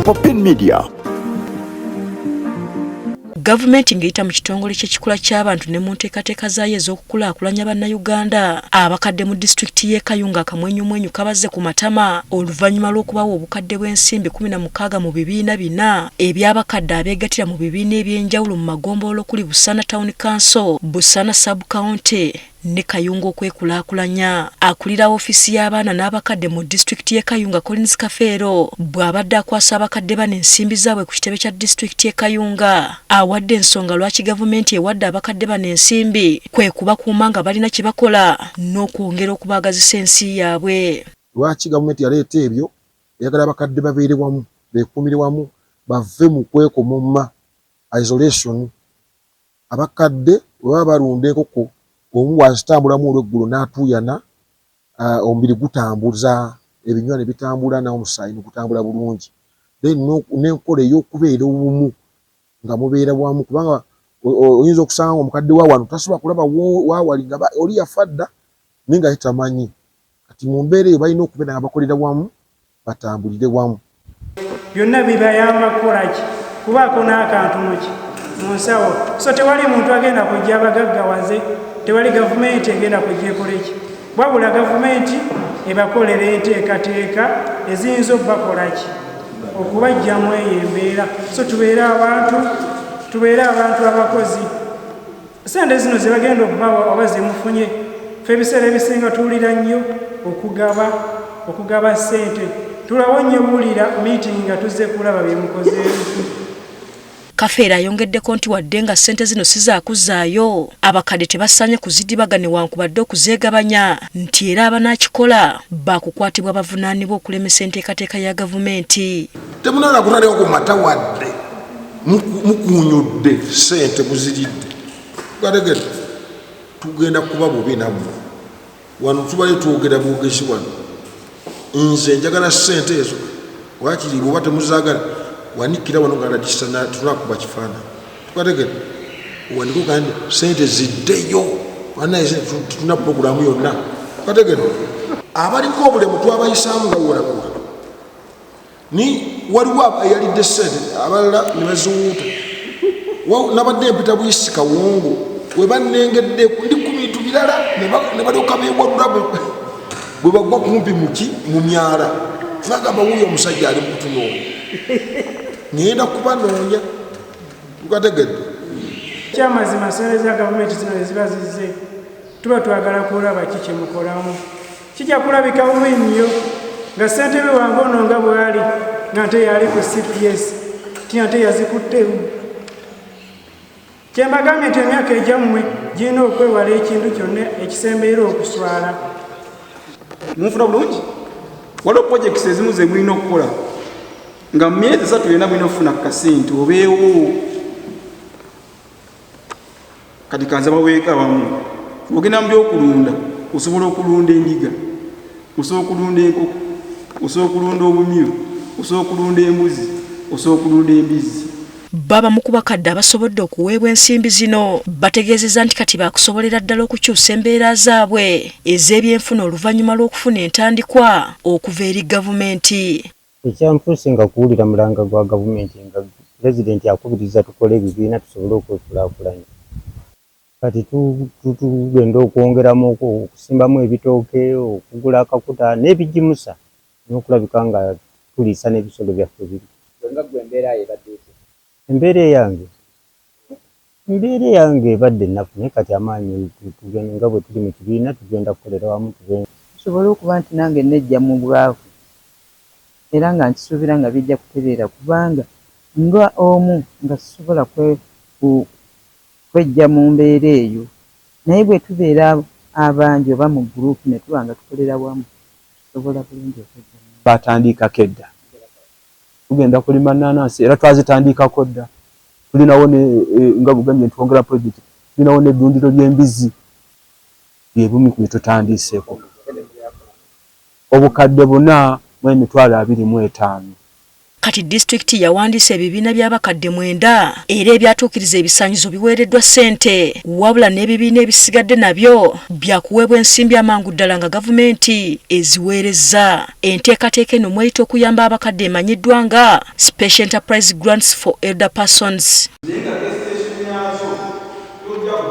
Popin Media. Gavumenti ngeyita mu kitongole ky'ekikula ky'abantu ne mu nteekateeka zaayo ez'okukulaakulanya bannayuganda abakadde mu disitulikiti y'e Kayunga akamwenyumwenyu kabazze ku matama oluvannyuma lw'okubawa obukadde bw'ensimbi 16 mu bibiina bina eby'abakadde abeegattira mu bibiina eby'enjawulo mu magombolola okuli Busana Town Council, Busana Sub County ne Kayunga okwekulaakulanya. Akulira ofiisi y'abaana n'abakadde mu disitulikiti y'e Kayunga Collins Kafeero bw'abadde akwasa abakadde bano ensimbi zaabwe ku kitebe kya disitulikiti y'e Kayunga awadde ensonga lwaki gavumenti ewadde abakadde bano ensimbi kwe kubakuuma nga balina kye bakola n'okwongera okubaagazisa ensi yaabwe. Lwaki gavumenti yaleeta ebyo eyagala abakadde babeere wamu beekuumire wamu bave mu kwekomomma isolation. Abakadde bwe baba balunda enkoko omu wazitambulamu olw'eggulu n'atuuyana omubiri gutambuza ebinywa ne bitambula n'omusaayi ne gutambula bulungi. Then n'enkola ey'okubeera obumu nga mubeera wamu kubanga oyinza okusanga omukadde wa wano tasobola kulaba waawali nga oli yafa dda naye nga tamanyi. Kati mu mbeera eyo balina okubeera nga bakolera wamu batambulire wamu. Byonna bibayamba kukolaki kubaako n'akantu mu nsawo. So tewali muntu agenda kujja abagaggawaze, tewali gavumenti egenda kujja ekoleki, wabula gavumenti ebakolera enteekateeka eziyinza okubakolaki okubajjamu eyo embeera. So tubeere abantu abakozi. Sente zino ze bagenda okubawa oba zemufunye, fe ebiseera ebisinga tuwulira nnyo okugaba ssente. Tulawo nnyo buwulira meeting nga tuzze kulaba bye mukozeewo. Kafeero ayongeddeko nti wadde nga ssente zino sizakuzaayo, abakadde tebasaanye kuzidibaga newankubadde okuzeegabanya, nti era abanaakikola baakukwatibwa bavunaanibwa okulemesa enteekateeka ya gavumenti. Temunaala kunaaleko ku mata wadde mukuunyudde ssente muziridde. Gategedde tugenda kuba bubi nammwe wano tubale twogera bwogezi wano. Nze njagala ssente ezo wakiri bwoba temuzaagala wanikira wano nga radisana tunakuba kifaana. Tukategedde wandiko kandi ssente ziddeyo wanaye tuna programu yonna. Tukategedde abaliko obulemu twabayisaamu nga wolagula ni waliwo eyalidde ssente abalala ne baziwuuta. Nabadde mpita buyisi Kawongo we bannengedde ndi ku bintu birala ne balyoka beewadula bwe bagwa kumpi mu myala. Nagamba wuyo omusajja ali mu kutunoonya ngenda kubanoonya. Tukategedde kyamazima ssente za gavumenti zino eziba zizze tuba twagala kulaba ki kye mukolamu. Kijja kulabika bubi nnyo nga ssentebe wange ono nga bwali nga nte yali ku CPS tina nte yazikuttewo. Kyembagambye nti emyaka egyammwe girina okwewala ekintu kyonna ekisembeera okuswala. Munfuna bulungi waliwo projects ezimu ze mulina okukola nga mu myezi 3 yonna mulina okufuna kasente obeewo. Kati kanza baweeka wamu ogenda mu byokulunda osobola okulunda endiga, osobola okulunda enkoko, osobola okulunda obumyu, osobola okulunda embuzi, osobola okulunda embizi. Baba mu kubakadde abasobodde okuweebwa ensimbi zino bategeezezza nti kati baakusobolera ddala okukyusa embeera zaabwe ez'ebyenfuna oluvannyuma lw'okufuna entandikwa okuva eri gavumenti. Ekyanfuuse nga kuwulira mulanga gwa gavumenti nga pulezidenti akubiriza tukole ebibiina tusobole okwekulaakulanya. Kati tugenda okwongeramu okusimbamu ebitooke, okugula akakuta n'ebijimusa n'okulabika nga tuliisa n'ebisolo byaffe biri. Embeera yange ebadde ennafu naye kati amaanyi tugenda nga bwe tuli mu kibiina tugenda kukolera wamu tusobole okuba nti nange nejja mu bwavu era nga nkisuubira nga bijja kutereera kubanga nga omu nga sisobola kwejja mu mbeera eyo naye bwe tubeera abangi oba mu gurupu ne tuba nga tukolera wamu tusobola bulungi okwejja. Batandikako edda tugenda kulima nanansi era twazitandikako dda. Tulinawo nga bugambye ntwongera project tulinawo n'eddundiro ly'embizi bye bumu ku bye tutandiseeko. Obukadde 4,25,000. kati disitulikiti yawandiisa ebibiina by'abakadde 9 era ebyatuukiriza ebisaanyizo biweereddwa ssente, wabula n'ebibiina ebisigadde nabyo byakuweebwa ensimbi amangu ddala nga gavumenti eziweerezza. Enteekateeka eno mweyita okuyamba abakadde emanyiddwa nga Special Enterprise Grants for Elder Persons.